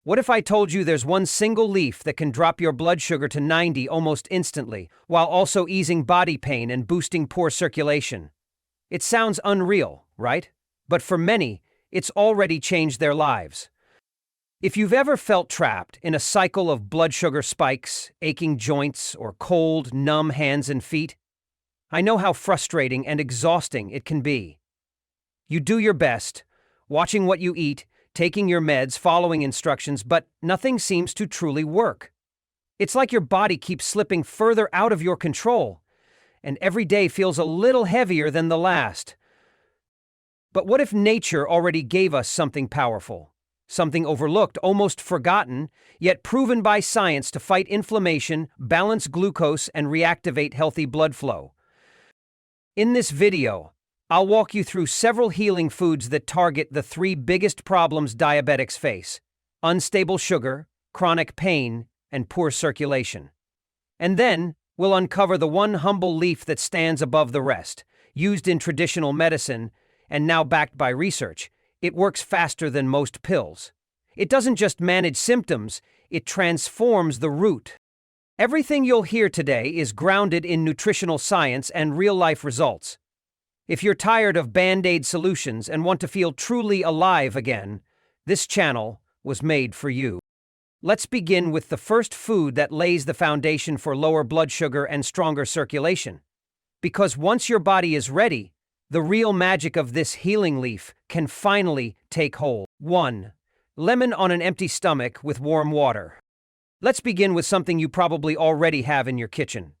What if I told you there's one single leaf that can drop your blood sugar to 90 almost instantly, while also easing body pain and boosting poor circulation? It sounds unreal, right? But for many, it's already changed their lives. If you've ever felt trapped in a cycle of blood sugar spikes, aching joints, or cold, numb hands and feet, I know how frustrating and exhausting it can be. You do your best, watching what you eat, taking your meds, following instructions, but nothing seems to truly work. It's like your body keeps slipping further out of your control, and every day feels a little heavier than the last. But what if nature already gave us something powerful? Something overlooked, almost forgotten, yet proven by science to fight inflammation, balance glucose, and reactivate healthy blood flow. In this video, I'll walk you through several healing foods that target the 3 biggest problems diabetics face: unstable sugar, chronic pain, and poor circulation. And then, we'll uncover the one humble leaf that stands above the rest, used in traditional medicine, and now backed by research. It works faster than most pills. It doesn't just manage symptoms, it transforms the root. Everything you'll hear today is grounded in nutritional science and real-life results. If you're tired of Band-Aid solutions and want to feel truly alive again, this channel was made for you. Let's begin with the first food that lays the foundation for lower blood sugar and stronger circulation. Because once your body is ready, the real magic of this healing leaf can finally take hold. 1. Lemon on an empty stomach with warm water. Let's begin with something you probably already have in your kitchen.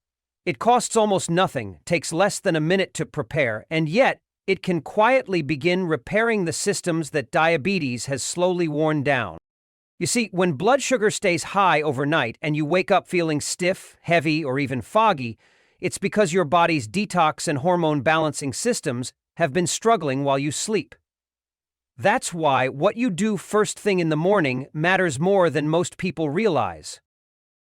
It costs almost nothing, takes less than a minute to prepare, and yet it can quietly begin repairing the systems that diabetes has slowly worn down. You see, when blood sugar stays high overnight and you wake up feeling stiff, heavy, or even foggy, it's because your body's detox and hormone balancing systems have been struggling while you sleep. That's why what you do first thing in the morning matters more than most people realize.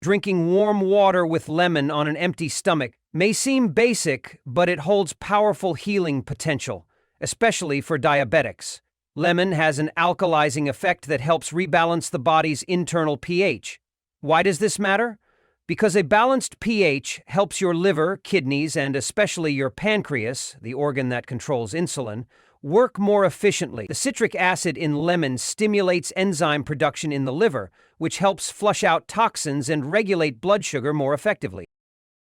Drinking warm water with lemon on an empty stomach may seem basic, but it holds powerful healing potential, especially for diabetics. Lemon has an alkalizing effect that helps rebalance the body's internal pH. Why does this matter? Because a balanced pH helps your liver, kidneys, and especially your pancreas, the organ that controls insulin, work more efficiently. The citric acid in lemon stimulates enzyme production in the liver, which helps flush out toxins and regulate blood sugar more effectively.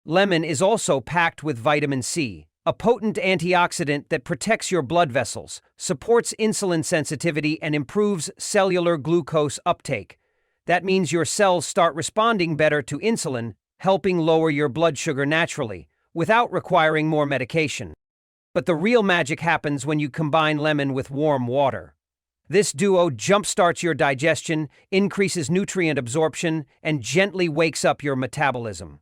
Lemon is also packed with vitamin C, a potent antioxidant that protects your blood vessels, supports insulin sensitivity, and improves cellular glucose uptake. That means your cells start responding better to insulin, helping lower your blood sugar naturally, without requiring more medication. But the real magic happens when you combine lemon with warm water. This duo jumpstarts your digestion, increases nutrient absorption, and gently wakes up your metabolism.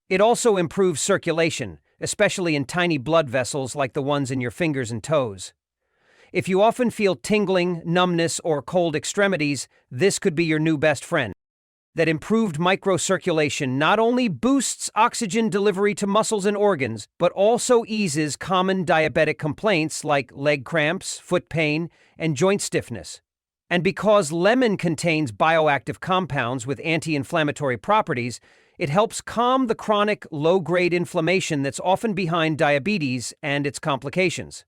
It also improves circulation, especially in tiny blood vessels like the ones in your fingers and toes. If you often feel tingling, numbness, or cold extremities, this could be your new best friend. That improved microcirculation not only boosts oxygen delivery to muscles and organs, but also eases common diabetic complaints like leg cramps, foot pain, and joint stiffness. And because lemon contains bioactive compounds with anti-inflammatory properties, it helps calm the chronic, low-grade inflammation that's often behind diabetes and its complications.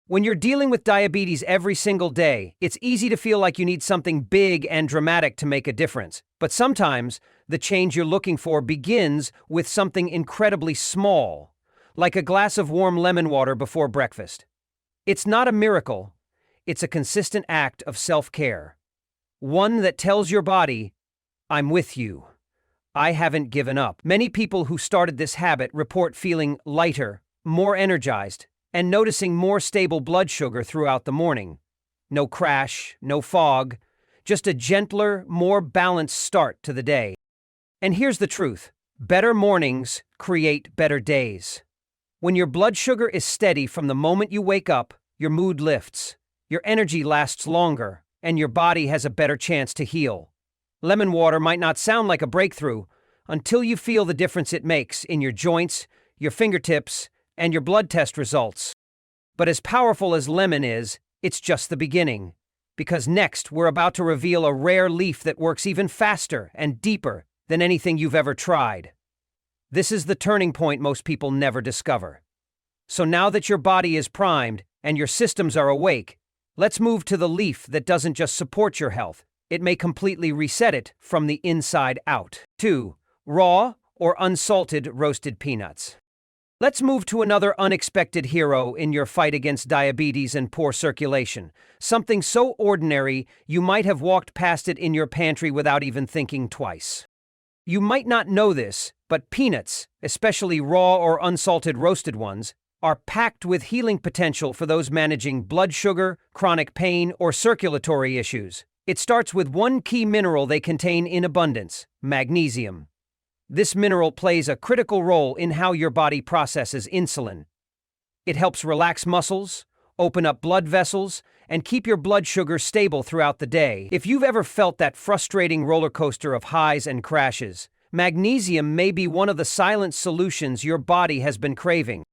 When you're dealing with diabetes every single day, it's easy to feel like you need something big and dramatic to make a difference. But sometimes, the change you're looking for begins with something incredibly small, like a glass of warm lemon water before breakfast. It's not a miracle, it's a consistent act of self-care. One that tells your body, I'm with you. I haven't given up. Many people who started this habit report feeling lighter, more energized, and noticing more stable blood sugar throughout the morning. No crash, no fog, just a gentler, more balanced start to the day. And here's the truth: better mornings create better days. When your blood sugar is steady from the moment you wake up, your mood lifts, your energy lasts longer, and your body has a better chance to heal. Lemon water might not sound like a breakthrough until you feel the difference it makes in your joints, your fingertips, and your blood test results. But as powerful as lemon is, it's just the beginning. because next we're about to reveal a rare leaf that works even faster and deeper than anything you've ever tried. This is the turning point most people never discover. So now that your body is primed and your systems are awake, let's move to the leaf that doesn't just support your health, it may completely reset it from the inside out. 2. Raw or unsalted roasted peanuts. Let's move to another unexpected hero in your fight against diabetes and poor circulation. Something so ordinary you might have walked past it in your pantry without even thinking twice. You might not know this, but peanuts, especially raw or unsalted roasted ones, are packed with healing potential for those managing blood sugar, chronic pain, or circulatory issues. It starts with one key mineral they contain in abundance: magnesium. This mineral plays a critical role in how your body processes insulin. It helps relax muscles, open up blood vessels, and keep your blood sugar stable throughout the day. If you've ever felt that frustrating roller coaster of highs and crashes, magnesium may be one of the silent solutions your body has been craving.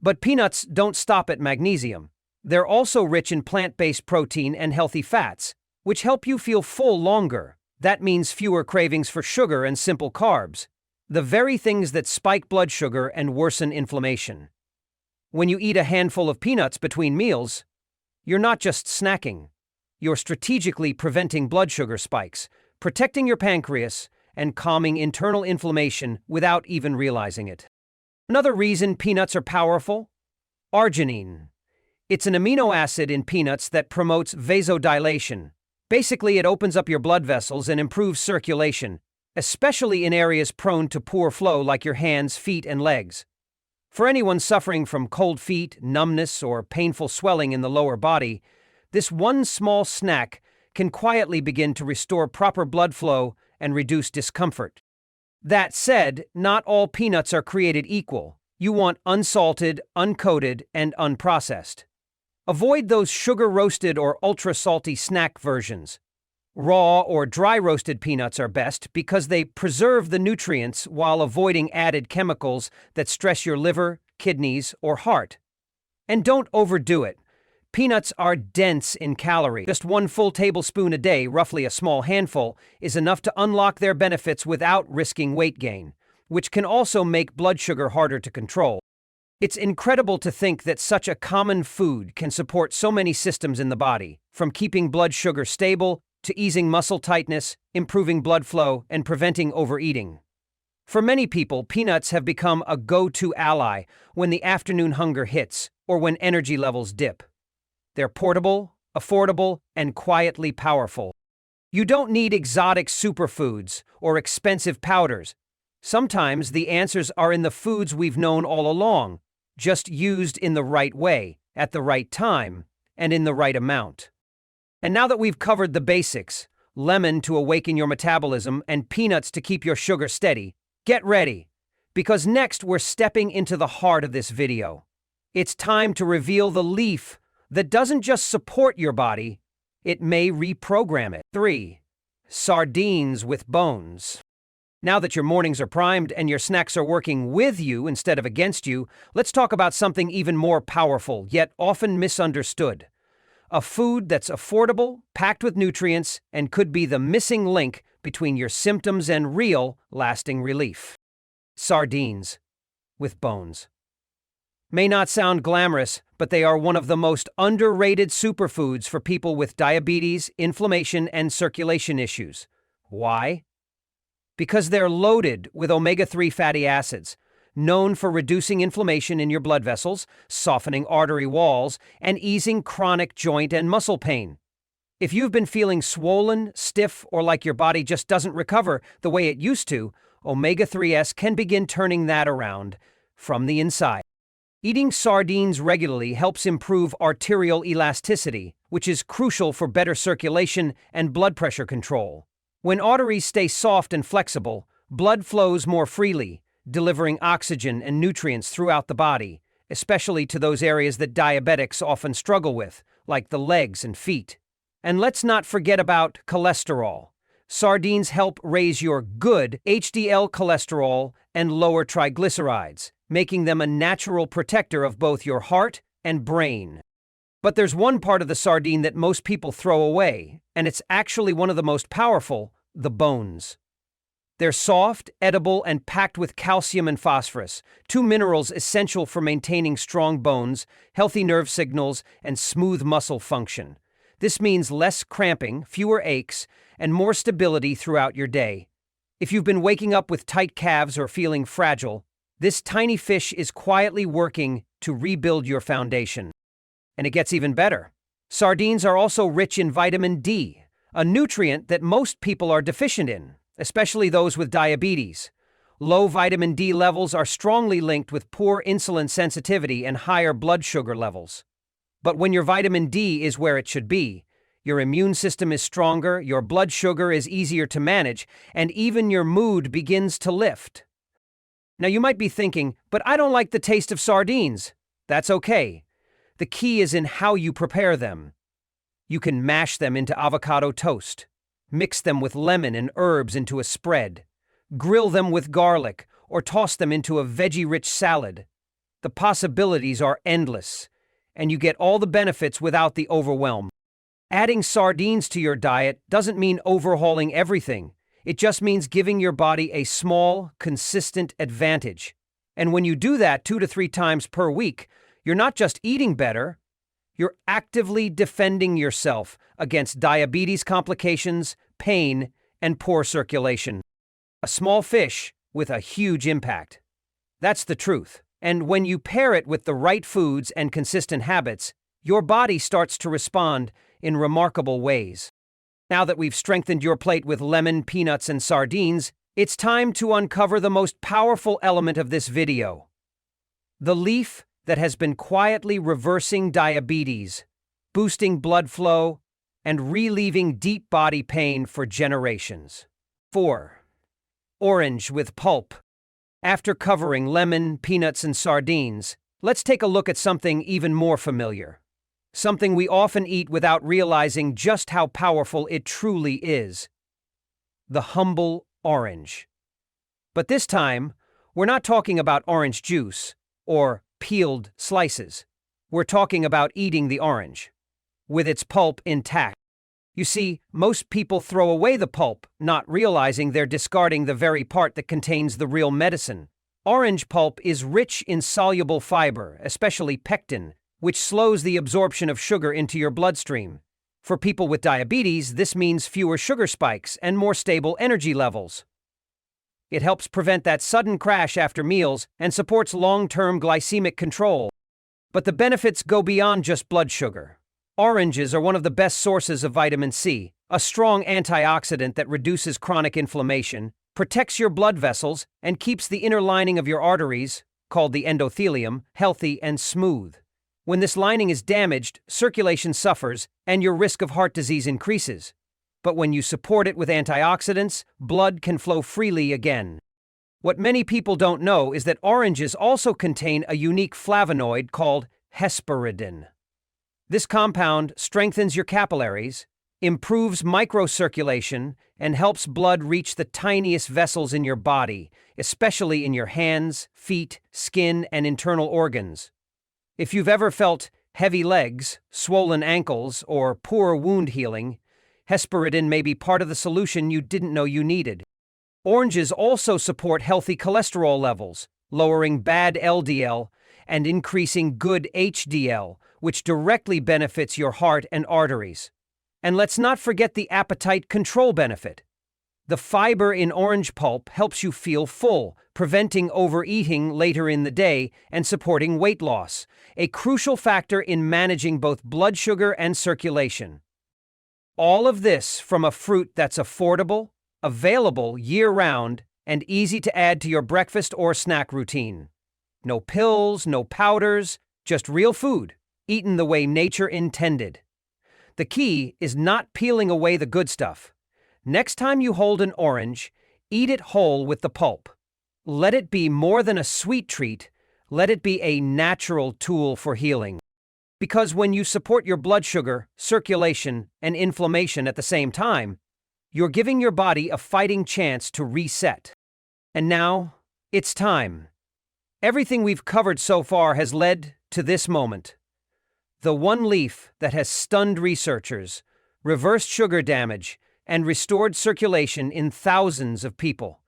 But peanuts don't stop at magnesium. They're also rich in plant-based protein and healthy fats, which help you feel full longer. That means fewer cravings for sugar and simple carbs, the very things that spike blood sugar and worsen inflammation. When you eat a handful of peanuts between meals, you're not just snacking. You're strategically preventing blood sugar spikes, protecting your pancreas, and calming internal inflammation without even realizing it. Another reason peanuts are powerful: arginine. It's an amino acid in peanuts that promotes vasodilation. Basically, it opens up your blood vessels and improves circulation, especially in areas prone to poor flow like your hands, feet, and legs. For anyone suffering from cold feet, numbness, or painful swelling in the lower body, this one small snack can quietly begin to restore proper blood flow and reduce discomfort. That said, not all peanuts are created equal. You want unsalted, uncoated, and unprocessed. Avoid those sugar-roasted or ultra-salty snack versions. Raw or dry-roasted peanuts are best because they preserve the nutrients while avoiding added chemicals that stress your liver, kidneys, or heart. And don't overdo it. Peanuts are dense in calories. Just 1 full tablespoon a day, roughly a small handful, is enough to unlock their benefits without risking weight gain, which can also make blood sugar harder to control. It's incredible to think that such a common food can support so many systems in the body, from keeping blood sugar stable to easing muscle tightness, improving blood flow, and preventing overeating. For many people, peanuts have become a go-to ally when the afternoon hunger hits or when energy levels dip. They're portable, affordable, and quietly powerful. You don't need exotic superfoods or expensive powders. Sometimes the answers are in the foods we've known all along, just used in the right way, at the right time, and in the right amount. And now that we've covered the basics, lemon to awaken your metabolism and peanuts to keep your sugar steady, get ready, because next we're stepping into the heart of this video. It's time to reveal the leaf that doesn't just support your body, it may reprogram it. 3. Sardines with bones. Now that your mornings are primed and your snacks are working with you instead of against you, let's talk about something even more powerful, yet often misunderstood. A food that's affordable, packed with nutrients, and could be the missing link between your symptoms and real, lasting relief. Sardines with bones. May not sound glamorous, but they are one of the most underrated superfoods for people with diabetes, inflammation, and circulation issues. Why? Because they're loaded with omega-3 fatty acids, known for reducing inflammation in your blood vessels, softening artery walls, and easing chronic joint and muscle pain. If you've been feeling swollen, stiff, or like your body just doesn't recover the way it used to, omega-3s can begin turning that around from the inside. Eating sardines regularly helps improve arterial elasticity, which is crucial for better circulation and blood pressure control. When arteries stay soft and flexible, blood flows more freely, delivering oxygen and nutrients throughout the body, especially to those areas that diabetics often struggle with, like the legs and feet. And let's not forget about cholesterol. Sardines help raise your good HDL cholesterol and lower triglycerides, making them a natural protector of both your heart and brain. But there's one part of the sardine that most people throw away, and it's actually one of the most powerful: the bones. They're soft, edible, and packed with calcium and phosphorus, two minerals essential for maintaining strong bones, healthy nerve signals, and smooth muscle function. This means less cramping, fewer aches, and more stability throughout your day. If you've been waking up with tight calves or feeling fragile, this tiny fish is quietly working to rebuild your foundation. And it gets even better. Sardines are also rich in vitamin D, a nutrient that most people are deficient in, especially those with diabetes. Low vitamin D levels are strongly linked with poor insulin sensitivity and higher blood sugar levels. But when your vitamin D is where it should be, your immune system is stronger, your blood sugar is easier to manage, and even your mood begins to lift. Now you might be thinking, but I don't like the taste of sardines. That's okay. The key is in how you prepare them. You can mash them into avocado toast, mix them with lemon and herbs into a spread, grill them with garlic, or toss them into a veggie-rich salad. The possibilities are endless, and you get all the benefits without the overwhelm. Adding sardines to your diet doesn't mean overhauling everything. It just means giving your body a small, consistent advantage. And when you do that 2 to 3 times per week, you're not just eating better, you're actively defending yourself against diabetes complications, pain, and poor circulation. A small fish with a huge impact. That's the truth. And when you pair it with the right foods and consistent habits, your body starts to respond in remarkable ways. Now that we've strengthened your plate with lemon, peanuts, and sardines, it's time to uncover the most powerful element of this video: the leaf that has been quietly reversing diabetes, boosting blood flow, and relieving deep body pain for generations. 4. Orange with pulp. After covering lemon, peanuts, and sardines, let's take a look at something even more familiar. Something we often eat without realizing just how powerful it truly is: the humble orange. But this time, we're not talking about orange juice or peeled slices. We're talking about eating the orange, with its pulp intact. You see, most people throw away the pulp, not realizing they're discarding the very part that contains the real medicine. Orange pulp is rich in soluble fiber, especially pectin, which slows the absorption of sugar into your bloodstream. For people with diabetes, this means fewer sugar spikes and more stable energy levels. It helps prevent that sudden crash after meals and supports long-term glycemic control. But the benefits go beyond just blood sugar. Oranges are one of the best sources of vitamin C, a strong antioxidant that reduces chronic inflammation, protects your blood vessels, and keeps the inner lining of your arteries, called the endothelium, healthy and smooth. When this lining is damaged, circulation suffers, and your risk of heart disease increases. But when you support it with antioxidants, blood can flow freely again. What many people don't know is that oranges also contain a unique flavonoid called hesperidin. This compound strengthens your capillaries, improves microcirculation, and helps blood reach the tiniest vessels in your body, especially in your hands, feet, skin, and internal organs. If you've ever felt heavy legs, swollen ankles, or poor wound healing, hesperidin may be part of the solution you didn't know you needed. Oranges also support healthy cholesterol levels, lowering bad LDL and increasing good HDL, which directly benefits your heart and arteries. And let's not forget the appetite control benefit. The fiber in orange pulp helps you feel full, preventing overeating later in the day and supporting weight loss, a crucial factor in managing both blood sugar and circulation. All of this from a fruit that's affordable, available year-round, and easy to add to your breakfast or snack routine. No pills, no powders, just real food, eaten the way nature intended. The key is not peeling away the good stuff. Next time you hold an orange, eat it whole with the pulp. Let it be more than a sweet treat, let it be a natural tool for healing. Because when you support your blood sugar, circulation, and inflammation at the same time, you're giving your body a fighting chance to reset. And now, it's time. Everything we've covered so far has led to this moment: the one leaf that has stunned researchers, reversed sugar damage, and restored circulation in thousands of people.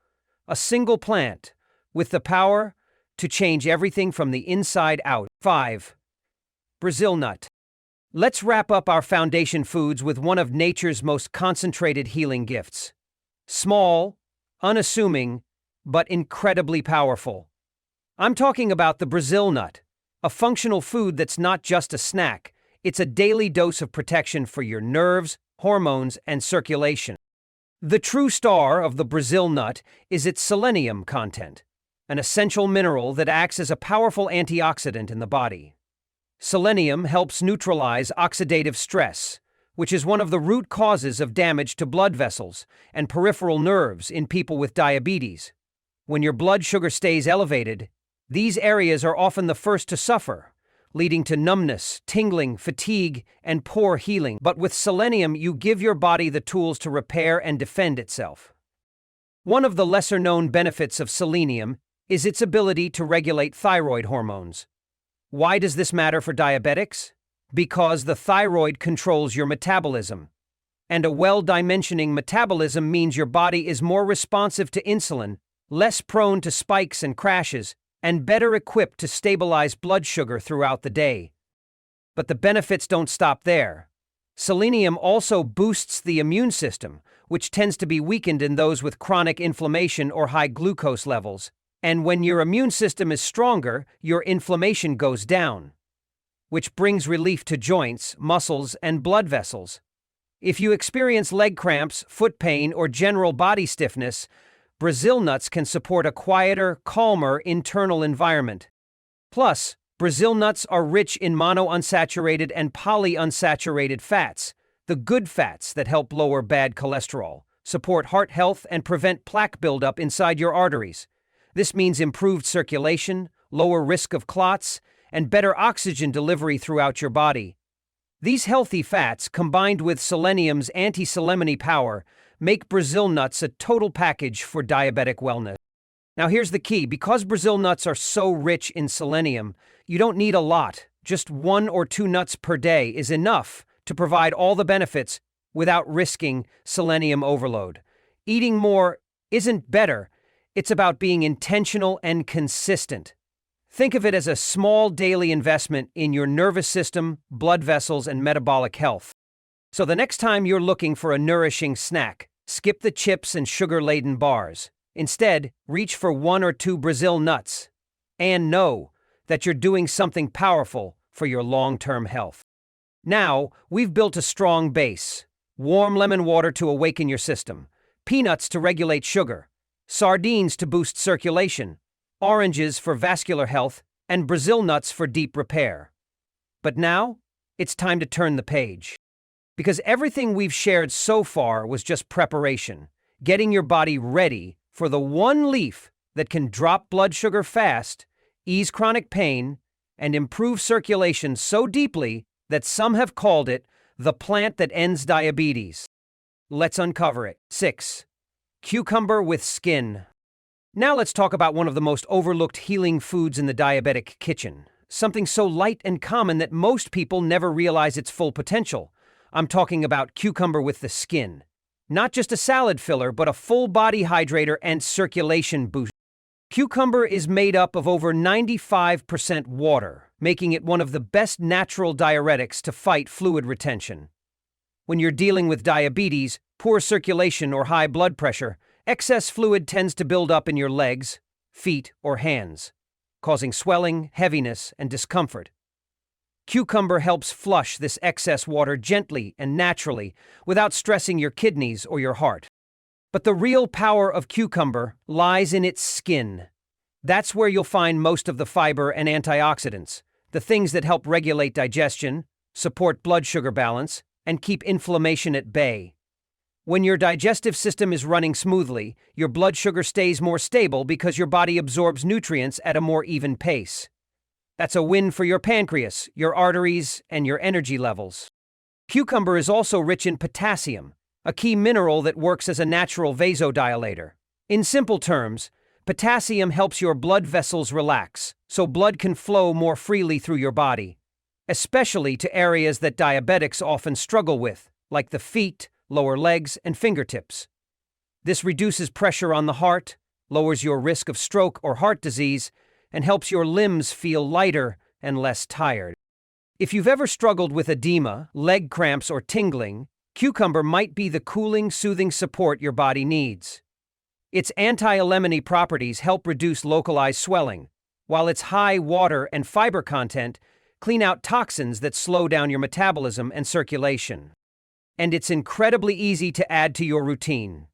A single plant with the power to change everything from the inside out. 5. Brazil nut. Let's wrap up our foundation foods with one of nature's most concentrated healing gifts. Small, unassuming, but incredibly powerful. I'm talking about the Brazil nut, a functional food that's not just a snack, it's a daily dose of protection for your nerves, hormones, and circulation. The true star of the Brazil nut is its selenium content, an essential mineral that acts as a powerful antioxidant in the body. Selenium helps neutralize oxidative stress, which is one of the root causes of damage to blood vessels and peripheral nerves in people with diabetes. When your blood sugar stays elevated, these areas are often the first to suffer, leading to numbness, tingling, fatigue, and poor healing. But with selenium, you give your body the tools to repair and defend itself. One of the lesser-known benefits of selenium is its ability to regulate thyroid hormones. Why does this matter for diabetics? Because the thyroid controls your metabolism. And a well-dimensioning metabolism means your body is more responsive to insulin, less prone to spikes and crashes, and better equipped to stabilize blood sugar throughout the day. But the benefits don't stop there. Selenium also boosts the immune system, which tends to be weakened in those with chronic inflammation or high glucose levels. And when your immune system is stronger, your inflammation goes down, which brings relief to joints, muscles, and blood vessels. If you experience leg cramps, foot pain, or general body stiffness, Brazil nuts can support a quieter, calmer internal environment. Plus, Brazil nuts are rich in monounsaturated and polyunsaturated fats, the good fats that help lower bad cholesterol, support heart health, and prevent plaque buildup inside your arteries. This means improved circulation, lower risk of clots, and better oxygen delivery throughout your body. These healthy fats, combined with selenium's anti-solemnity power, make Brazil nuts a total package for diabetic wellness. Now here's the key. Because Brazil nuts are so rich in selenium, you don't need a lot. Just 1 or 2 nuts per day is enough to provide all the benefits without risking selenium overload. Eating more isn't better. It's about being intentional and consistent. Think of it as a small daily investment in your nervous system, blood vessels, and metabolic health. So the next time you're looking for a nourishing snack, skip the chips and sugar-laden bars. Instead, reach for 1 or 2 Brazil nuts. And know that you're doing something powerful for your long-term health. Now, we've built a strong base. Warm lemon water to awaken your system. Peanuts to regulate sugar. Sardines to boost circulation. Oranges for vascular health. And Brazil nuts for deep repair. But now, it's time to turn the page. Because everything we've shared so far was just preparation, getting your body ready for the one leaf that can drop blood sugar fast, ease chronic pain, and improve circulation so deeply that some have called it the plant that ends diabetes. Let's uncover it. 6. Cucumber with skin. Now let's talk about one of the most overlooked healing foods in the diabetic kitchen. Something so light and common that most people never realize its full potential. I'm talking about cucumber with the skin. Not just a salad filler, but a full-body hydrator and circulation booster. Cucumber is made up of over 95% water, making it one of the best natural diuretics to fight fluid retention. When you're dealing with diabetes, poor circulation, or high blood pressure, excess fluid tends to build up in your legs, feet, or hands, causing swelling, heaviness, and discomfort. Cucumber helps flush this excess water gently and naturally without stressing your kidneys or your heart. But the real power of cucumber lies in its skin. That's where you'll find most of the fiber and antioxidants, the things that help regulate digestion, support blood sugar balance, and keep inflammation at bay. When your digestive system is running smoothly, your blood sugar stays more stable because your body absorbs nutrients at a more even pace. That's a win for your pancreas, your arteries, and your energy levels. Cucumber is also rich in potassium, a key mineral that works as a natural vasodilator. In simple terms, potassium helps your blood vessels relax, so blood can flow more freely through your body. especially to areas that diabetics often struggle with, like the feet, lower legs, and fingertips. This reduces pressure on the heart, lowers your risk of stroke or heart disease, and helps your limbs feel lighter and less tired. If you've ever struggled with edema, leg cramps, or tingling, cucumber might be the cooling, soothing support your body needs. Its anti-alemony properties help reduce localized swelling, while its high water and fiber content clean out toxins that slow down your metabolism and circulation. And it's incredibly easy to add to your routine.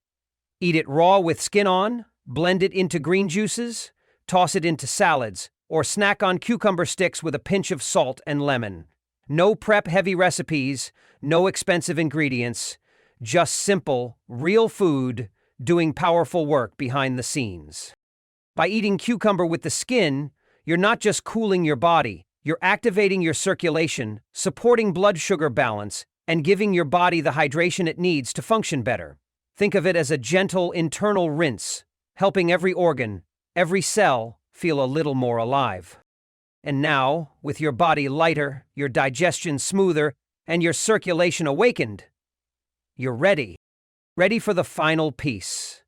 Eat it raw with skin on, blend it into green juices, toss it into salads, or snack on cucumber sticks with a pinch of salt and lemon. No prep-heavy recipes, no expensive ingredients, just simple, real food doing powerful work behind the scenes. By eating cucumber with the skin, you're not just cooling your body, you're activating your circulation, supporting blood sugar balance, and giving your body the hydration it needs to function better. Think of it as a gentle internal rinse, helping every organ, every cell, feel a little more alive. And now, with your body lighter, your digestion smoother, and your circulation awakened, you're ready. Ready for the final piece.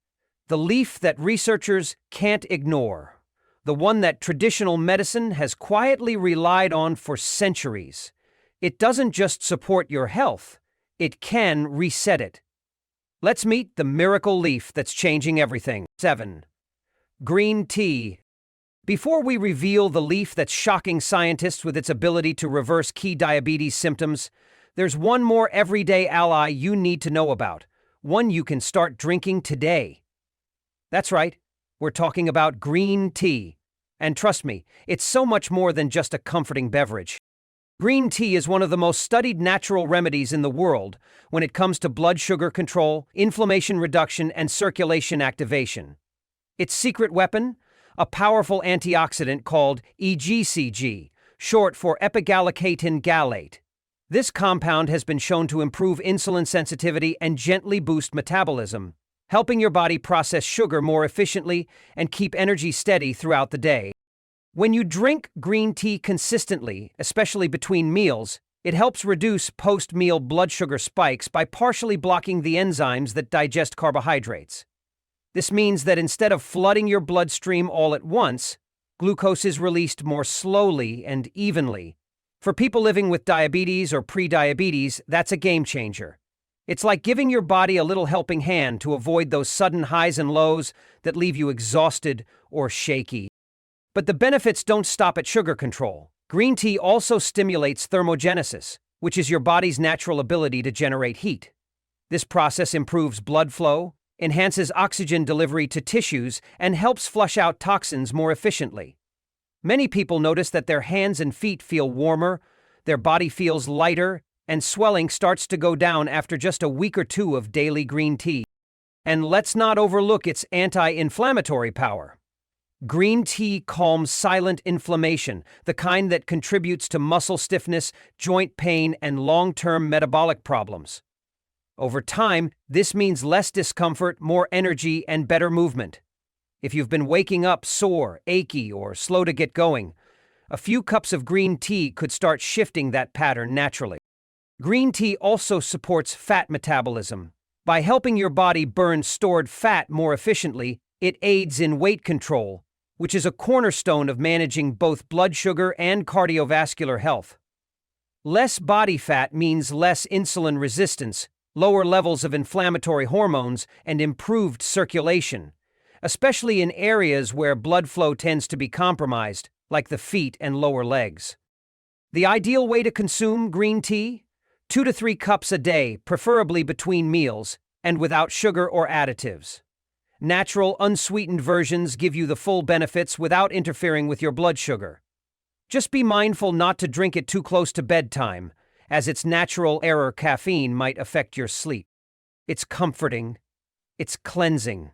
The leaf that researchers can't ignore. The one that traditional medicine has quietly relied on for centuries. It doesn't just support your health, it can reset it. Let's meet the miracle leaf that's changing everything. 7. Green tea. Before we reveal the leaf that's shocking scientists with its ability to reverse key diabetes symptoms, there's one more everyday ally you need to know about, one you can start drinking today. That's right, we're talking about green tea. And trust me, it's so much more than just a comforting beverage. Green tea is one of the most studied natural remedies in the world when it comes to blood sugar control, inflammation reduction, and circulation activation. Its secret weapon? A powerful antioxidant called EGCG, short for epigallocatine gallate. This compound has been shown to improve insulin sensitivity and gently boost metabolism, helping your body process sugar more efficiently and keep energy steady throughout the day. When you drink green tea consistently, especially between meals, it helps reduce post-meal blood sugar spikes by partially blocking the enzymes that digest carbohydrates. This means that instead of flooding your bloodstream all at once, glucose is released more slowly and evenly. For people living with diabetes or pre-diabetes, that's a game changer. It's like giving your body a little helping hand to avoid those sudden highs and lows that leave you exhausted or shaky. But the benefits don't stop at sugar control. Green tea also stimulates thermogenesis, which is your body's natural ability to generate heat. This process improves blood flow, enhances oxygen delivery to tissues, and helps flush out toxins more efficiently. Many people notice that their hands and feet feel warmer, their body feels lighter, and swelling starts to go down after just a week or two of daily green tea. And let's not overlook its anti-inflammatory power. Green tea calms silent inflammation, the kind that contributes to muscle stiffness, joint pain, and long-term metabolic problems. Over time, this means less discomfort, more energy, and better movement. If you've been waking up sore, achy, or slow to get going, a few cups of green tea could start shifting that pattern naturally. Green tea also supports fat metabolism. By helping your body burn stored fat more efficiently, it aids in weight control, which is a cornerstone of managing both blood sugar and cardiovascular health. Less body fat means less insulin resistance, lower levels of inflammatory hormones, and improved circulation, especially in areas where blood flow tends to be compromised, like the feet and lower legs. The ideal way to consume green tea? 2 to 3 cups a day, preferably between meals, and without sugar or additives. Natural, unsweetened versions give you the full benefits without interfering with your blood sugar. Just be mindful not to drink it too close to bedtime, as its natural error caffeine might affect your sleep. It's comforting, it's cleansing,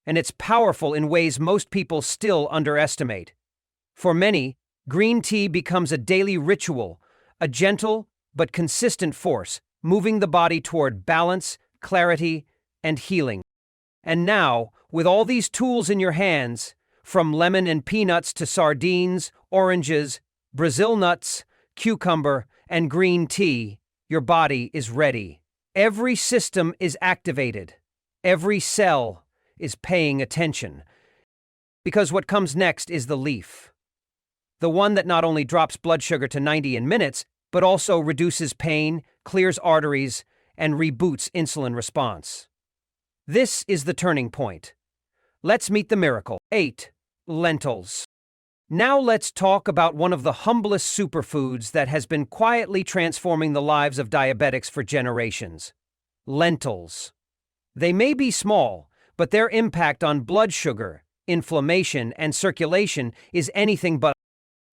and it's powerful in ways most people still underestimate. For many, green tea becomes a daily ritual, a gentle but consistent force, moving the body toward balance, clarity, and healing. And now, with all these tools in your hands, from lemon and peanuts to sardines, oranges, Brazil nuts, cucumber, and green tea, your body is ready. Every system is activated. Every cell is paying attention. Because what comes next is the leaf. The one that not only drops blood sugar to 90 in minutes, but also reduces pain, clears arteries, and reboots insulin response. This is the turning point. Let's meet the miracle. 8. Lentils. Now let's talk about one of the humblest superfoods that has been quietly transforming the lives of diabetics for generations. Lentils. They may be small, but their impact on blood sugar, inflammation, and circulation is anything but.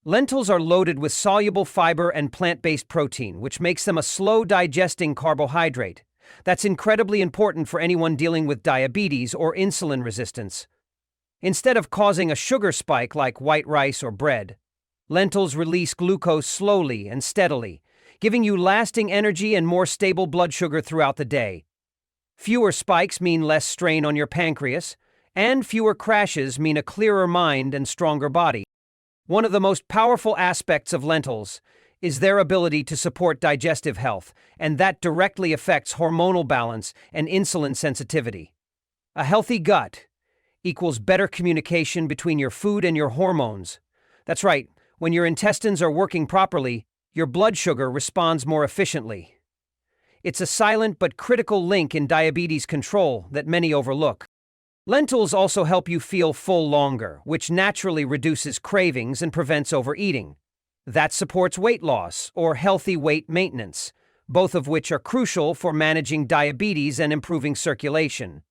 Lentils are loaded with soluble fiber and plant-based protein, which makes them a slow-digesting carbohydrate. That's incredibly important for anyone dealing with diabetes or insulin resistance. Instead of causing a sugar spike like white rice or bread, lentils release glucose slowly and steadily, giving you lasting energy and more stable blood sugar throughout the day. Fewer spikes mean less strain on your pancreas, and fewer crashes mean a clearer mind and stronger body. One of the most powerful aspects of lentils is their ability to support digestive health, and that directly affects hormonal balance and insulin sensitivity. A healthy gut equals better communication between your food and your hormones. That's right, when your intestines are working properly, your blood sugar responds more efficiently. It's a silent but critical link in diabetes control that many overlook. Lentils also help you feel full longer, which naturally reduces cravings and prevents overeating. That supports weight loss or healthy weight maintenance, both of which are crucial for managing diabetes and improving circulation.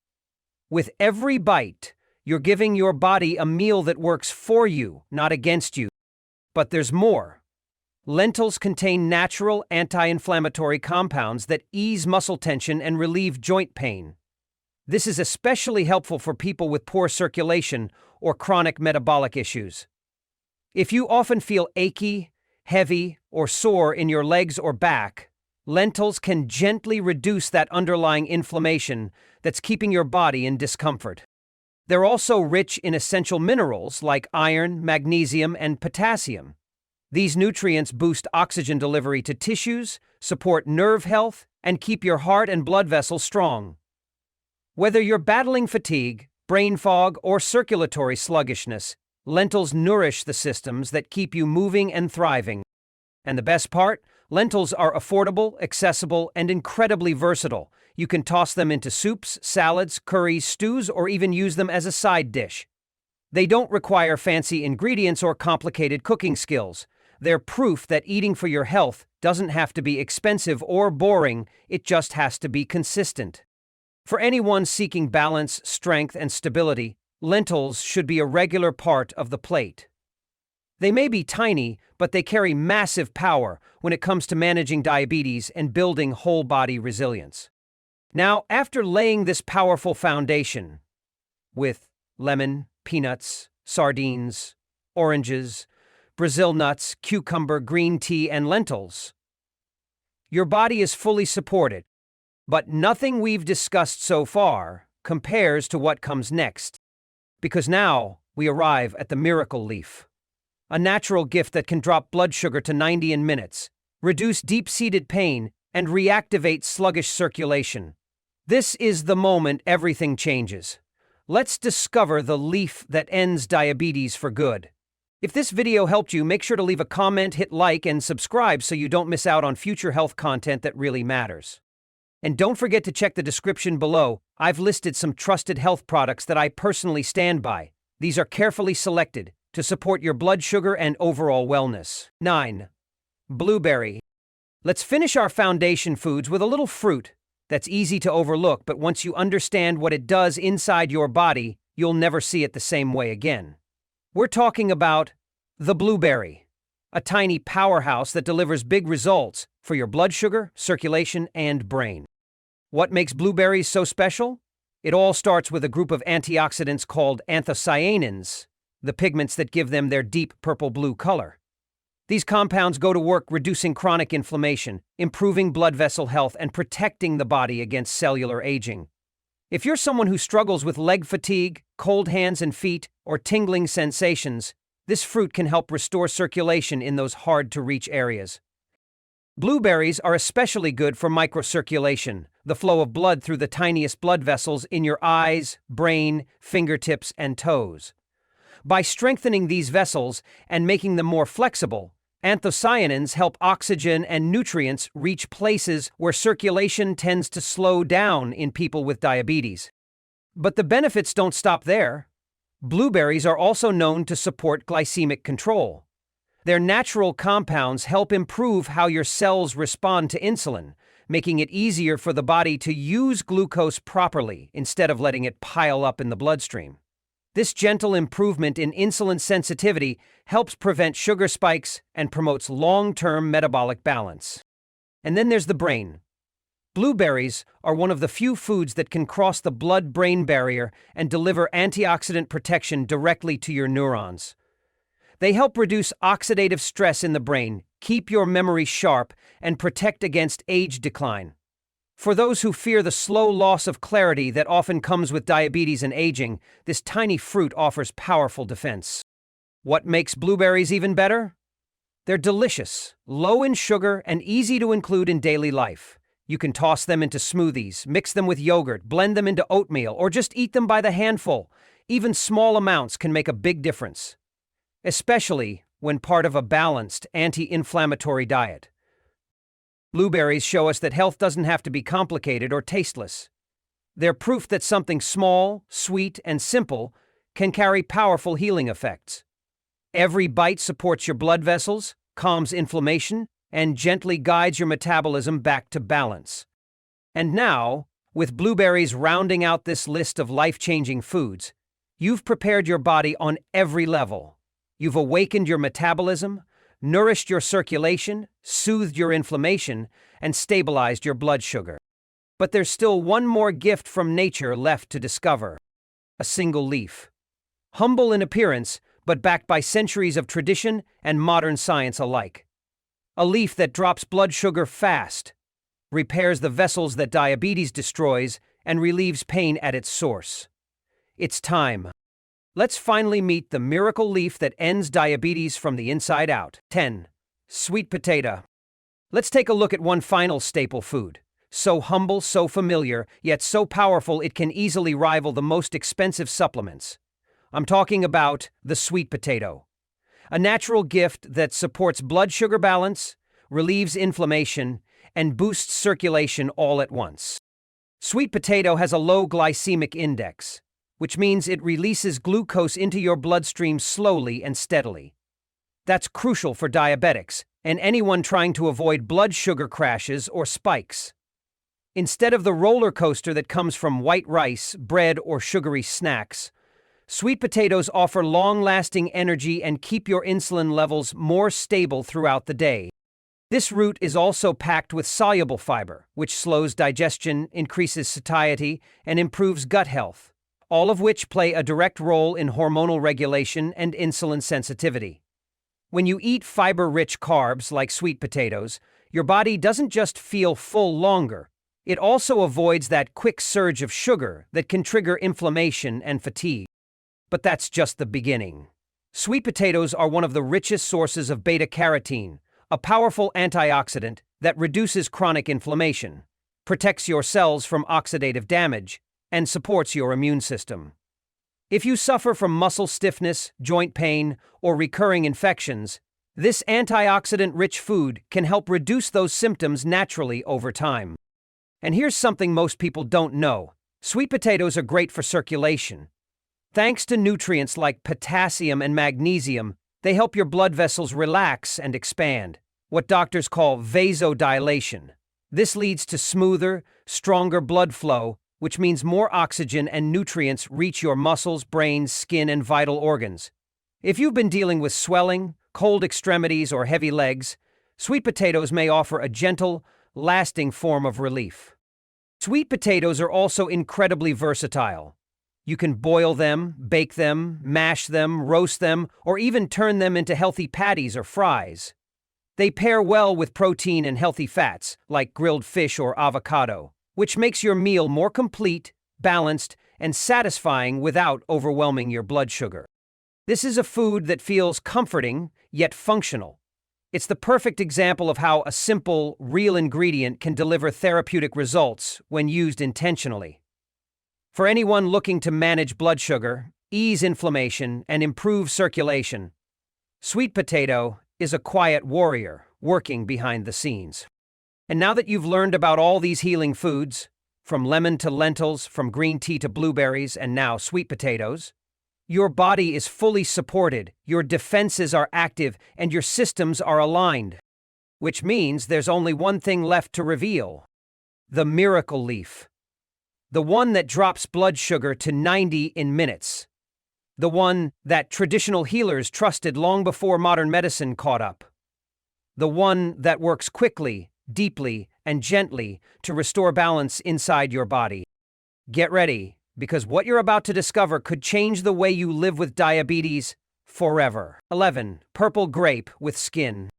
With every bite, you're giving your body a meal that works for you, not against you. But there's more. Lentils contain natural anti-inflammatory compounds that ease muscle tension and relieve joint pain. This is especially helpful for people with poor circulation or chronic metabolic issues. If you often feel achy, heavy, or sore in your legs or back, lentils can gently reduce that underlying inflammation that's keeping your body in discomfort. They're also rich in essential minerals like iron, magnesium, and potassium. These nutrients boost oxygen delivery to tissues, support nerve health, and keep your heart and blood vessels strong. Whether you're battling fatigue, brain fog, or circulatory sluggishness, lentils nourish the systems that keep you moving and thriving. And the best part? Lentils are affordable, accessible, and incredibly versatile. You can toss them into soups, salads, curries, stews, or even use them as a side dish. They don't require fancy ingredients or complicated cooking skills. They're proof that eating for your health doesn't have to be expensive or boring, it just has to be consistent. For anyone seeking balance, strength, and stability, lentils should be a regular part of the plate. They may be tiny, but they carry massive power when it comes to managing diabetes and building whole-body resilience. Now, after laying this powerful foundation with lemon, peanuts, sardines, oranges, Brazil nuts, cucumber, green tea, and lentils, your body is fully supported. But nothing we've discussed so far compares to what comes next. Because now we arrive at the miracle leaf. A natural gift that can drop blood sugar to 90 in minutes, reduce deep-seated pain, and reactivate sluggish circulation. This is the moment everything changes. Let's discover the leaf that ends diabetes for good. If this video helped you, make sure to leave a comment, hit like, and subscribe so you don't miss out on future health content that really matters. And don't forget to check the description below. I've listed some trusted health products that I personally stand by. These are carefully selected to support your blood sugar and overall wellness. 9. Blueberry. Let's finish our foundation foods with a little fruit that's easy to overlook, but once you understand what it does inside your body, you'll never see it the same way again. We're talking about the blueberry, a tiny powerhouse that delivers big results for your blood sugar, circulation, and brain. What makes blueberries so special? It all starts with a group of antioxidants called anthocyanins, the pigments that give them their deep purple-blue color. These compounds go to work reducing chronic inflammation, improving blood vessel health, and protecting the body against cellular aging. If you're someone who struggles with leg fatigue, cold hands and feet, or tingling sensations, This fruit can help restore circulation in those hard-to-reach areas. Blueberries are especially good for microcirculation, the flow of blood through the tiniest blood vessels in your eyes, brain, fingertips, and toes. By strengthening these vessels and making them more flexible, anthocyanins help oxygen and nutrients reach places where circulation tends to slow down in people with diabetes. But the benefits don't stop there. Blueberries are also known to support glycemic control. Their natural compounds help improve how your cells respond to insulin, making it easier for the body to use glucose properly instead of letting it pile up in the bloodstream. This gentle improvement in insulin sensitivity helps prevent sugar spikes and promotes long-term metabolic balance. And then there's the brain. Blueberries are one of the few foods that can cross the blood-brain barrier and deliver antioxidant protection directly to your neurons. They help reduce oxidative stress in the brain, keep your memory sharp, and protect against age decline. For those who fear the slow loss of clarity that often comes with diabetes and aging, this tiny fruit offers powerful defense. What makes blueberries even better? They're delicious, low in sugar, and easy to include in daily life. You can toss them into smoothies, mix them with yogurt, blend them into oatmeal, or just eat them by the handful. Even small amounts can make a big difference, especially when part of a balanced, anti-inflammatory diet. Blueberries show us that health doesn't have to be complicated or tasteless. They're proof that something small, sweet, and simple can carry powerful healing effects. Every bite supports your blood vessels, calms inflammation, and gently guides your metabolism back to balance. And now, with blueberries rounding out this list of life-changing foods, you've prepared your body on every level. You've awakened your metabolism, nourished your circulation, soothed your inflammation, and stabilized your blood sugar. But there's still one more gift from nature left to discover: a single leaf. Humble in appearance, but backed by centuries of tradition and modern science alike. A leaf that drops blood sugar fast, repairs the vessels that diabetes destroys, and relieves pain at its source. It's time. Let's finally meet the miracle leaf that ends diabetes from the inside out. 10. Sweet potato. Let's take a look at one final staple food. So humble, so familiar, yet so powerful it can easily rival the most expensive supplements. I'm talking about the sweet potato. A natural gift that supports blood sugar balance, relieves inflammation, and boosts circulation all at once. Sweet potato has a low glycemic index, which means it releases glucose into your bloodstream slowly and steadily. That's crucial for diabetics and anyone trying to avoid blood sugar crashes or spikes. Instead of the roller coaster that comes from white rice, bread, or sugary snacks, sweet potatoes offer long-lasting energy and keep your insulin levels more stable throughout the day. This root is also packed with soluble fiber, which slows digestion, increases satiety, and improves gut health, all of which play a direct role in hormonal regulation and insulin sensitivity. When you eat fiber-rich carbs like sweet potatoes, your body doesn't just feel full longer, it also avoids that quick surge of sugar that can trigger inflammation and fatigue. But that's just the beginning. Sweet potatoes are one of the richest sources of beta-carotene, a powerful antioxidant that reduces chronic inflammation, protects your cells from oxidative damage, and supports your immune system. If you suffer from muscle stiffness, joint pain, or recurring infections, this antioxidant-rich food can help reduce those symptoms naturally over time. And here's something most people don't know. Sweet potatoes are great for circulation. Thanks to nutrients like potassium and magnesium, they help your blood vessels relax and expand, what doctors call vasodilation. This leads to smoother, stronger blood flow, which means more oxygen and nutrients reach your muscles, brains, skin, and vital organs. If you've been dealing with swelling, cold extremities, or heavy legs, sweet potatoes may offer a gentle, lasting form of relief. Sweet potatoes are also incredibly versatile. You can boil them, bake them, mash them, roast them, or even turn them into healthy patties or fries. They pair well with protein and healthy fats, like grilled fish or avocado, which makes your meal more complete, balanced, and satisfying without overwhelming your blood sugar. This is a food that feels comforting, yet functional. It's the perfect example of how a simple, real ingredient can deliver therapeutic results when used intentionally. For anyone looking to manage blood sugar, ease inflammation, and improve circulation, sweet potato is a quiet warrior working behind the scenes. And now that you've learned about all these healing foods, from lemon to lentils, from green tea to blueberries, and now sweet potatoes, your body is fully supported, your defenses are active, and your systems are aligned. Which means there's only one thing left to reveal: the miracle leaf. The one that drops blood sugar to 90 in minutes. The one that traditional healers trusted long before modern medicine caught up. The one that works quickly, deeply, and gently to restore balance inside your body. Get ready, because what you're about to discover could change the way you live with diabetes forever. 11. Purple grape with skin.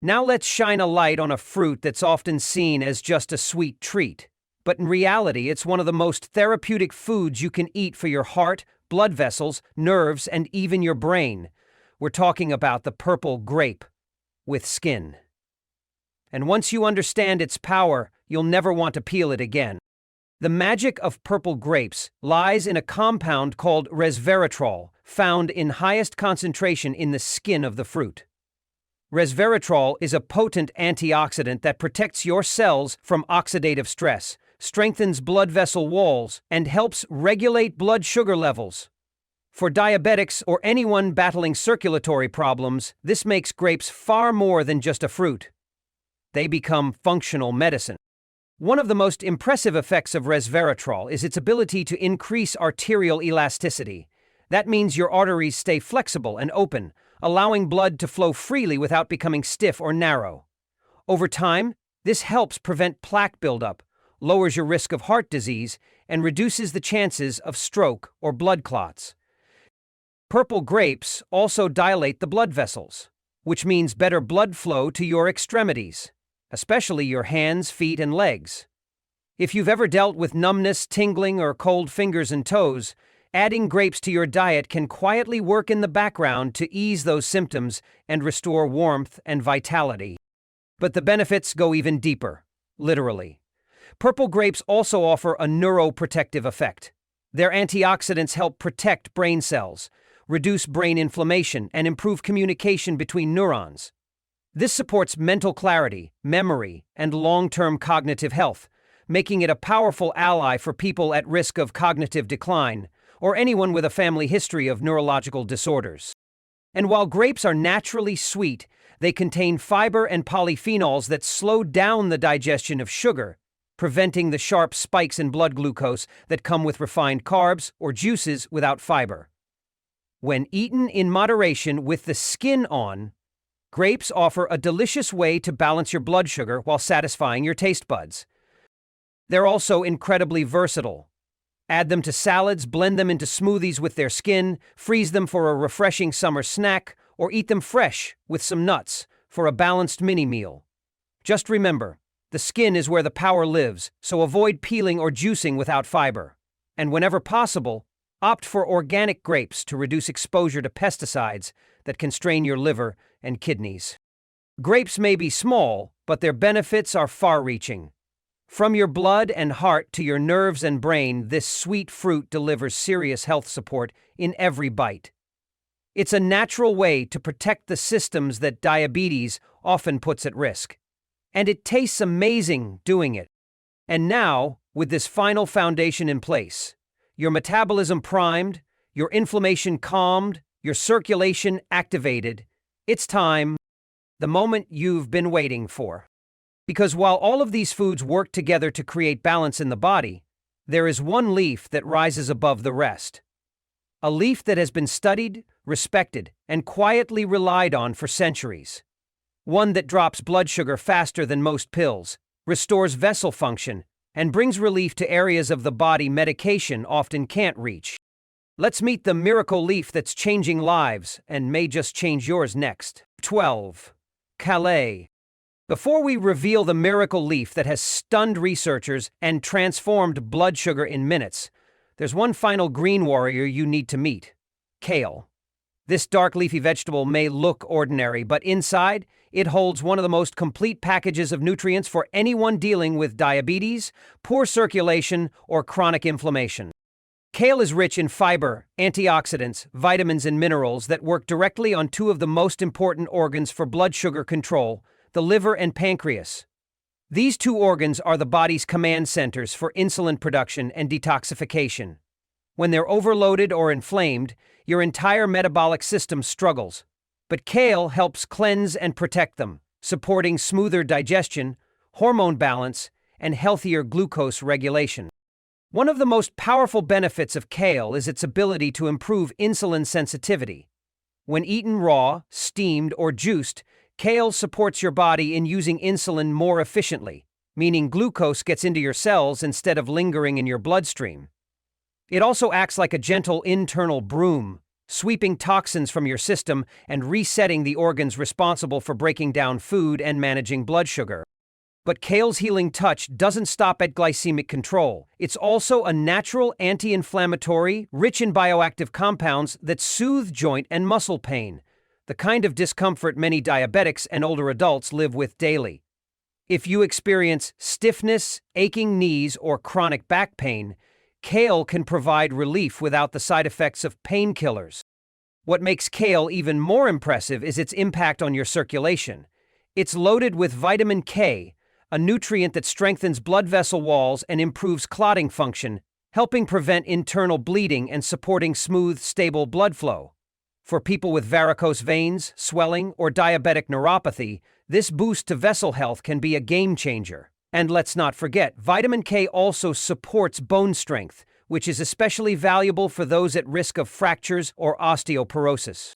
Now let's shine a light on a fruit that's often seen as just a sweet treat. But in reality, it's one of the most therapeutic foods you can eat for your heart, blood vessels, nerves, and even your brain. We're talking about the purple grape with skin. And once you understand its power, you'll never want to peel it again. The magic of purple grapes lies in a compound called resveratrol, found in highest concentration in the skin of the fruit. Resveratrol is a potent antioxidant that protects your cells from oxidative stress, strengthens blood vessel walls, and helps regulate blood sugar levels. For diabetics or anyone battling circulatory problems, this makes grapes far more than just a fruit. They become functional medicine. One of the most impressive effects of resveratrol is its ability to increase arterial elasticity. That means your arteries stay flexible and open, allowing blood to flow freely without becoming stiff or narrow. Over time, this helps prevent plaque buildup, lowers your risk of heart disease, and reduces the chances of stroke or blood clots. Purple grapes also dilate the blood vessels, which means better blood flow to your extremities, especially your hands, feet, and legs. If you've ever dealt with numbness, tingling, or cold fingers and toes, adding grapes to your diet can quietly work in the background to ease those symptoms and restore warmth and vitality. But the benefits go even deeper, literally. Purple grapes also offer a neuroprotective effect. Their antioxidants help protect brain cells, reduce brain inflammation, and improve communication between neurons. This supports mental clarity, memory, and long-term cognitive health, making it a powerful ally for people at risk of cognitive decline or anyone with a family history of neurological disorders. And while grapes are naturally sweet, they contain fiber and polyphenols that slow down the digestion of sugar, preventing the sharp spikes in blood glucose that come with refined carbs or juices without fiber. When eaten in moderation with the skin on, grapes offer a delicious way to balance your blood sugar while satisfying your taste buds. They're also incredibly versatile. Add them to salads, blend them into smoothies with their skin, freeze them for a refreshing summer snack, or eat them fresh with some nuts for a balanced mini meal. Just remember, the skin is where the power lives, so avoid peeling or juicing without fiber. And whenever possible, opt for organic grapes to reduce exposure to pesticides that can strain your liver and kidneys. Grapes may be small, but their benefits are far-reaching. From your blood and heart to your nerves and brain, this sweet fruit delivers serious health support in every bite. It's a natural way to protect the systems that diabetes often puts at risk. And it tastes amazing doing it. And now, with this final foundation in place, your metabolism primed, your inflammation calmed, your circulation activated, it's time, the moment you've been waiting for. Because while all of these foods work together to create balance in the body, there is one leaf that rises above the rest. A leaf that has been studied, respected, and quietly relied on for centuries. One that drops blood sugar faster than most pills, restores vessel function, and brings relief to areas of the body medication often can't reach. Let's meet the miracle leaf that's changing lives and may just change yours next. 12. Kale. Before we reveal the miracle leaf that has stunned researchers and transformed blood sugar in minutes, there's one final green warrior you need to meet: kale. This dark leafy vegetable may look ordinary, but inside, it holds one of the most complete packages of nutrients for anyone dealing with diabetes, poor circulation, or chronic inflammation. Kale is rich in fiber, antioxidants, vitamins, and minerals that work directly on two of the most important organs for blood sugar control, the liver and pancreas. These two organs are the body's command centers for insulin production and detoxification. When they're overloaded or inflamed, your entire metabolic system struggles. But kale helps cleanse and protect them, supporting smoother digestion, hormone balance, and healthier glucose regulation. One of the most powerful benefits of kale is its ability to improve insulin sensitivity. When eaten raw, steamed, or juiced, kale supports your body in using insulin more efficiently, meaning glucose gets into your cells instead of lingering in your bloodstream. It also acts like a gentle internal broom, sweeping toxins from your system and resetting the organs responsible for breaking down food and managing blood sugar. But kale's healing touch doesn't stop at glycemic control. It's also a natural anti-inflammatory, rich in bioactive compounds that soothe joint and muscle pain, the kind of discomfort many diabetics and older adults live with daily. If you experience stiffness, aching knees, or chronic back pain, kale can provide relief without the side effects of painkillers. What makes kale even more impressive is its impact on your circulation. It's loaded with vitamin K, a nutrient that strengthens blood vessel walls and improves clotting function, helping prevent internal bleeding and supporting smooth, stable blood flow. For people with varicose veins, swelling, or diabetic neuropathy, this boost to vessel health can be a game changer. And let's not forget, vitamin K also supports bone strength, which is especially valuable for those at risk of fractures or osteoporosis.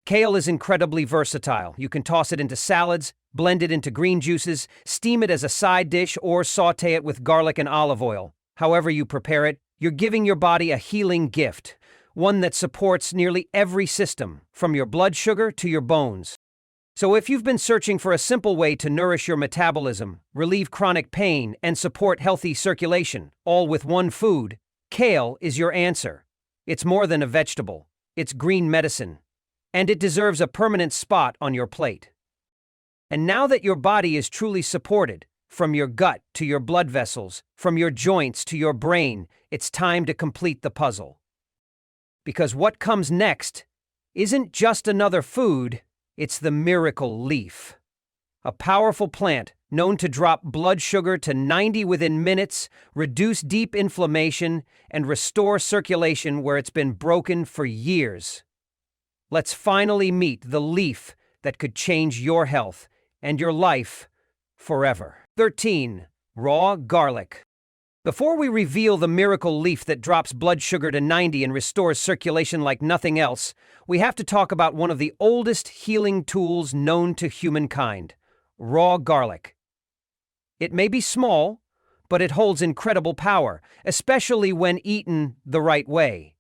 Kale is incredibly versatile. You can toss it into salads, blend it into green juices, steam it as a side dish, or saute it with garlic and olive oil. However you prepare it, you're giving your body a healing gift, one that supports nearly every system, from your blood sugar to your bones. So if you've been searching for a simple way to nourish your metabolism, relieve chronic pain, and support healthy circulation, all with one food, kale is your answer. It's more than a vegetable. It's green medicine. And it deserves a permanent spot on your plate. And now that your body is truly supported, from your gut to your blood vessels, from your joints to your brain, it's time to complete the puzzle. Because what comes next isn't just another food, it's the miracle leaf. A powerful plant known to drop blood sugar to 90 within minutes, reduce deep inflammation, and restore circulation where it's been broken for years. Let's finally meet the leaf that could change your health and your life forever. 13. Raw garlic. Before we reveal the miracle leaf that drops blood sugar to 90 and restores circulation like nothing else, we have to talk about one of the oldest healing tools known to humankind: raw garlic. It may be small, but it holds incredible power, especially when eaten the right way.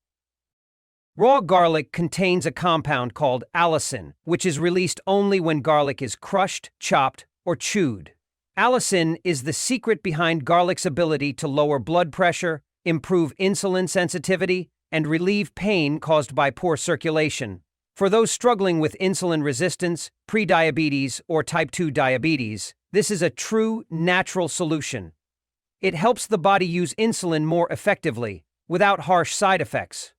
Raw garlic contains a compound called allicin, which is released only when garlic is crushed, chopped, or chewed. Allicin is the secret behind garlic's ability to lower blood pressure, improve insulin sensitivity, and relieve pain caused by poor circulation. For those struggling with insulin resistance, prediabetes, or type 2 diabetes, this is a true, natural solution. It helps the body use insulin more effectively, without harsh side effects.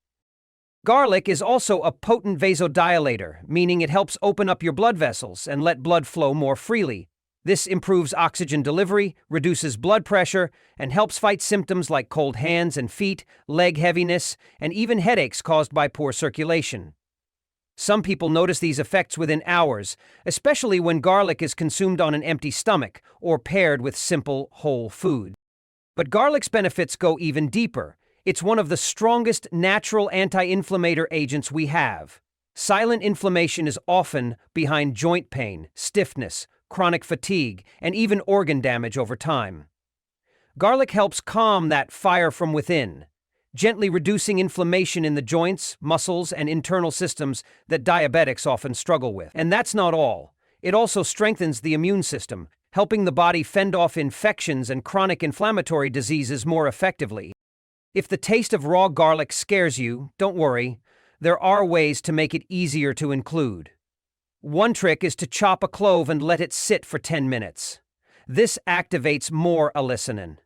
Garlic is also a potent vasodilator, meaning it helps open up your blood vessels and let blood flow more freely. This improves oxygen delivery, reduces blood pressure, and helps fight symptoms like cold hands and feet, leg heaviness, and even headaches caused by poor circulation. Some people notice these effects within hours, especially when garlic is consumed on an empty stomach or paired with simple, whole food. But garlic's benefits go even deeper. It's one of the strongest natural anti-inflammatory agents we have. Silent inflammation is often behind joint pain, stiffness, chronic fatigue, and even organ damage over time. Garlic helps calm that fire from within, gently reducing inflammation in the joints, muscles, and internal systems that diabetics often struggle with. And that's not all. It also strengthens the immune system, helping the body fend off infections and chronic inflammatory diseases more effectively. If the taste of raw garlic scares you, don't worry. there are ways to make it easier to include. One trick is to chop a clove and let it sit for 10 minutes. This activates more allicin.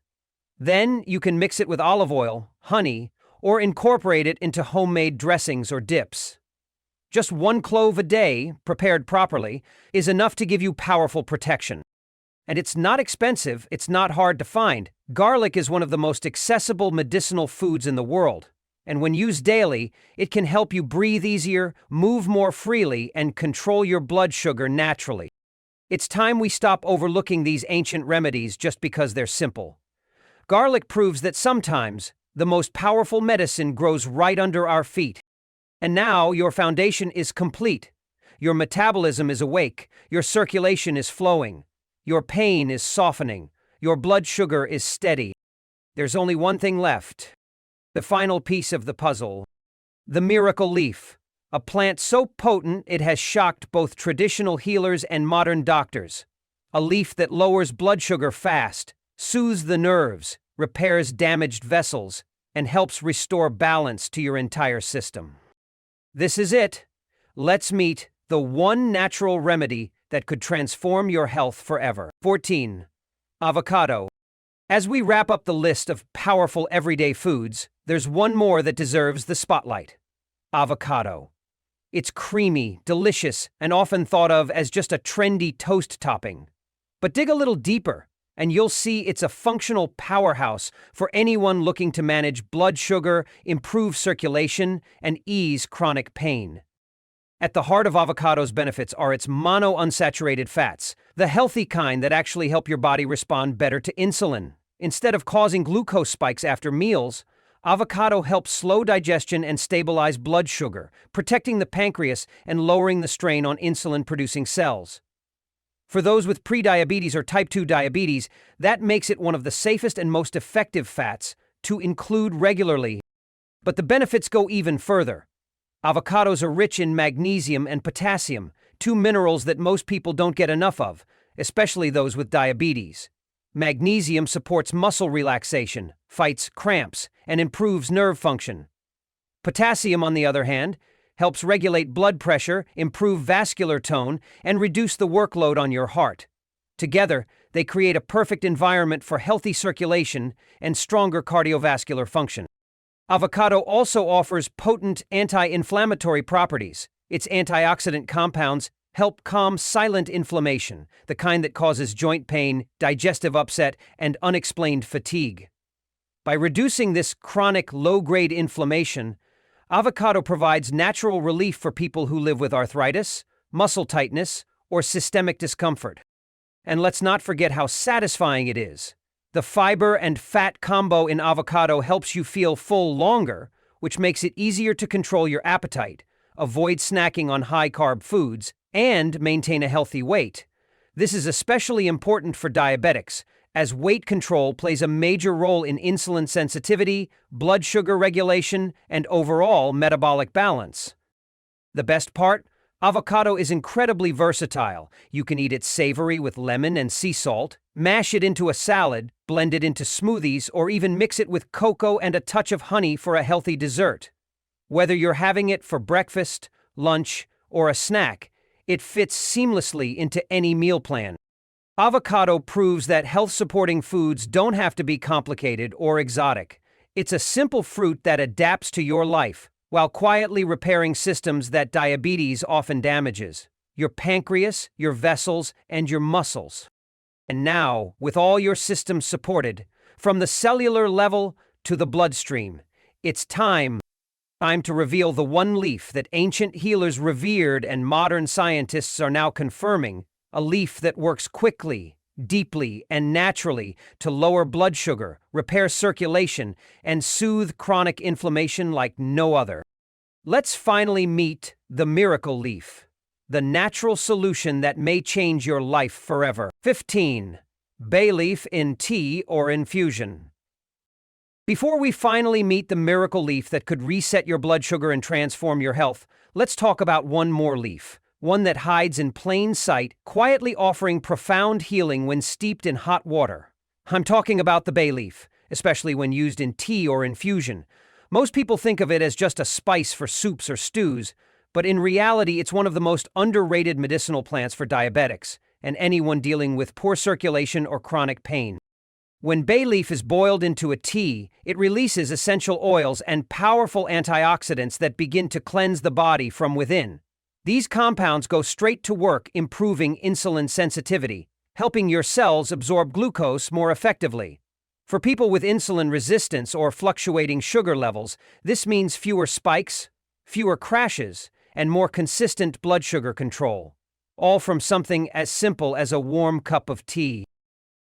Then you can mix it with olive oil, honey, or incorporate it into homemade dressings or dips. Just 1 clove a day, prepared properly, is enough to give you powerful protection. And it's not expensive, it's not hard to find. Garlic is one of the most accessible medicinal foods in the world. And when used daily, it can help you breathe easier, move more freely, and control your blood sugar naturally. It's time we stop overlooking these ancient remedies just because they're simple. Garlic proves that sometimes the most powerful medicine grows right under our feet. And now your foundation is complete. Your metabolism is awake, your circulation is flowing, your pain is softening, your blood sugar is steady. There's only one thing left. The final piece of the puzzle. The miracle leaf. A plant so potent it has shocked both traditional healers and modern doctors. A leaf that lowers blood sugar fast, soothes the nerves, repairs damaged vessels, and helps restore balance to your entire system. This is it. Let's meet the one natural remedy that could transform your health forever. 14. Avocado. As we wrap up the list of powerful everyday foods, there's one more that deserves the spotlight. Avocado. It's creamy, delicious, and often thought of as just a trendy toast topping. But dig a little deeper, and you'll see it's a functional powerhouse for anyone looking to manage blood sugar, improve circulation, and ease chronic pain. At the heart of avocado's benefits are its monounsaturated fats, the healthy kind that actually help your body respond better to insulin. Instead of causing glucose spikes after meals, avocado helps slow digestion and stabilize blood sugar, protecting the pancreas and lowering the strain on insulin-producing cells. For those with prediabetes or type 2 diabetes, that makes it one of the safest and most effective fats to include regularly. But the benefits go even further. Avocados are rich in magnesium and potassium, 2 minerals that most people don't get enough of, especially those with diabetes. Magnesium supports muscle relaxation, fights cramps, and improves nerve function. Potassium, on the other hand, helps regulate blood pressure, improve vascular tone, and reduce the workload on your heart. Together, they create a perfect environment for healthy circulation and stronger cardiovascular function. Avocado also offers potent anti-inflammatory properties. Its antioxidant compounds help calm silent inflammation, the kind that causes joint pain, digestive upset, and unexplained fatigue. By reducing this chronic low-grade inflammation, avocado provides natural relief for people who live with arthritis, muscle tightness, or systemic discomfort. And let's not forget how satisfying it is. The fiber and fat combo in avocado helps you feel full longer, which makes it easier to control your appetite, avoid snacking on high-carb foods, and maintain a healthy weight. This is especially important for diabetics, as weight control plays a major role in insulin sensitivity, blood sugar regulation, and overall metabolic balance. The best part? Avocado is incredibly versatile. You can eat it savory with lemon and sea salt, mash it into a salad, blend it into smoothies, or even mix it with cocoa and a touch of honey for a healthy dessert. Whether you're having it for breakfast, lunch, or a snack, it fits seamlessly into any meal plan. Avocado proves that health-supporting foods don't have to be complicated or exotic. It's a simple fruit that adapts to your life, while quietly repairing systems that diabetes often damages: your pancreas, your vessels, and your muscles. And now, with all your systems supported, from the cellular level to the bloodstream, it's time to reveal the one leaf that ancient healers revered and modern scientists are now confirming, a leaf that works quickly, deeply, and naturally to lower blood sugar, repair circulation, and soothe chronic inflammation like no other. Let's finally meet the miracle leaf, the natural solution that may change your life forever. 15. Bay leaf in tea or infusion. Before we finally meet the miracle leaf that could reset your blood sugar and transform your health, let's talk about one more leaf, one that hides in plain sight, quietly offering profound healing when steeped in hot water. I'm talking about the bay leaf, especially when used in tea or infusion. Most people think of it as just a spice for soups or stews, but in reality it's one of the most underrated medicinal plants for diabetics and anyone dealing with poor circulation or chronic pain. When bay leaf is boiled into a tea, it releases essential oils and powerful antioxidants that begin to cleanse the body from within. These compounds go straight to work improving insulin sensitivity, helping your cells absorb glucose more effectively. For people with insulin resistance or fluctuating sugar levels, this means fewer spikes, fewer crashes, and more consistent blood sugar control. All from something as simple as a warm cup of tea.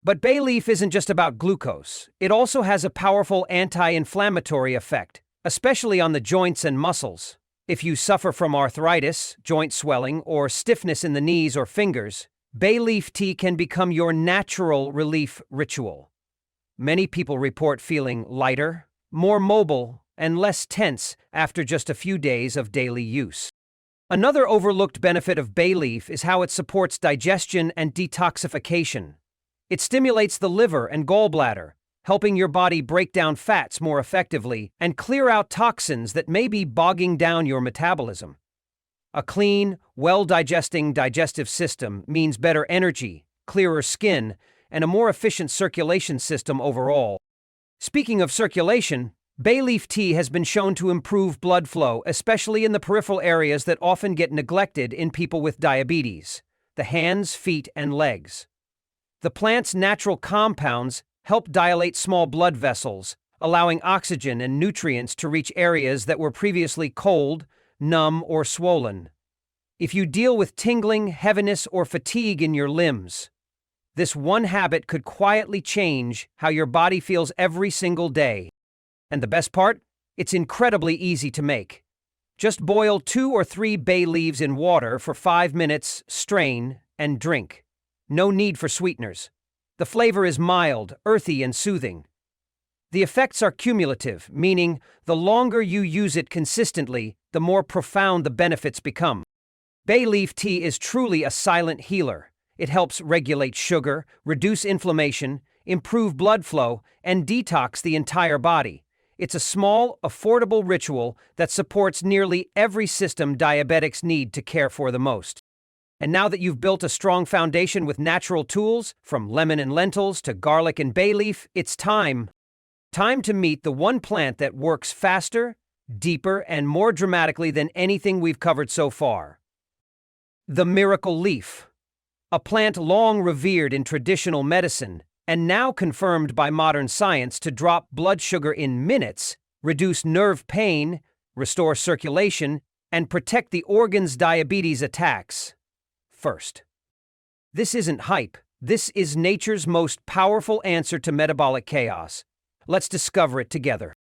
But bay leaf isn't just about glucose. It also has a powerful anti-inflammatory effect, especially on the joints and muscles. If you suffer from arthritis, joint swelling, or stiffness in the knees or fingers, bay leaf tea can become your natural relief ritual. Many people report feeling lighter, more mobile, and less tense after just a few days of daily use. Another overlooked benefit of bay leaf is how it supports digestion and detoxification. It stimulates the liver and gallbladder, helping your body break down fats more effectively and clear out toxins that may be bogging down your metabolism. A clean, well-digesting digestive system means better energy, clearer skin, and a more efficient circulation system overall. Speaking of circulation, bay leaf tea has been shown to improve blood flow, especially in the peripheral areas that often get neglected in people with diabetes: the hands, feet, and legs. The plant's natural compounds help dilate small blood vessels, allowing oxygen and nutrients to reach areas that were previously cold, numb, or swollen. If you deal with tingling, heaviness, or fatigue in your limbs, this one habit could quietly change how your body feels every single day. And the best part? It's incredibly easy to make. Just boil 2 or 3 bay leaves in water for 5 minutes, strain, and drink. No need for sweeteners. The flavor is mild, earthy, and soothing. The effects are cumulative, meaning the longer you use it consistently, the more profound the benefits become. Bay leaf tea is truly a silent healer. It helps regulate sugar, reduce inflammation, improve blood flow, and detox the entire body. It's a small, affordable ritual that supports nearly every system diabetics need to care for the most. And now that you've built a strong foundation with natural tools, from lemon and lentils to garlic and bay leaf, it's time. Time to meet the one plant that works faster, deeper, and more dramatically than anything we've covered so far. The miracle leaf. A plant long revered in traditional medicine, and now confirmed by modern science to drop blood sugar in minutes, reduce nerve pain, restore circulation, and protect the organs diabetes attacks. First. This isn't hype. This is nature's most powerful answer to metabolic chaos. Let's discover it together.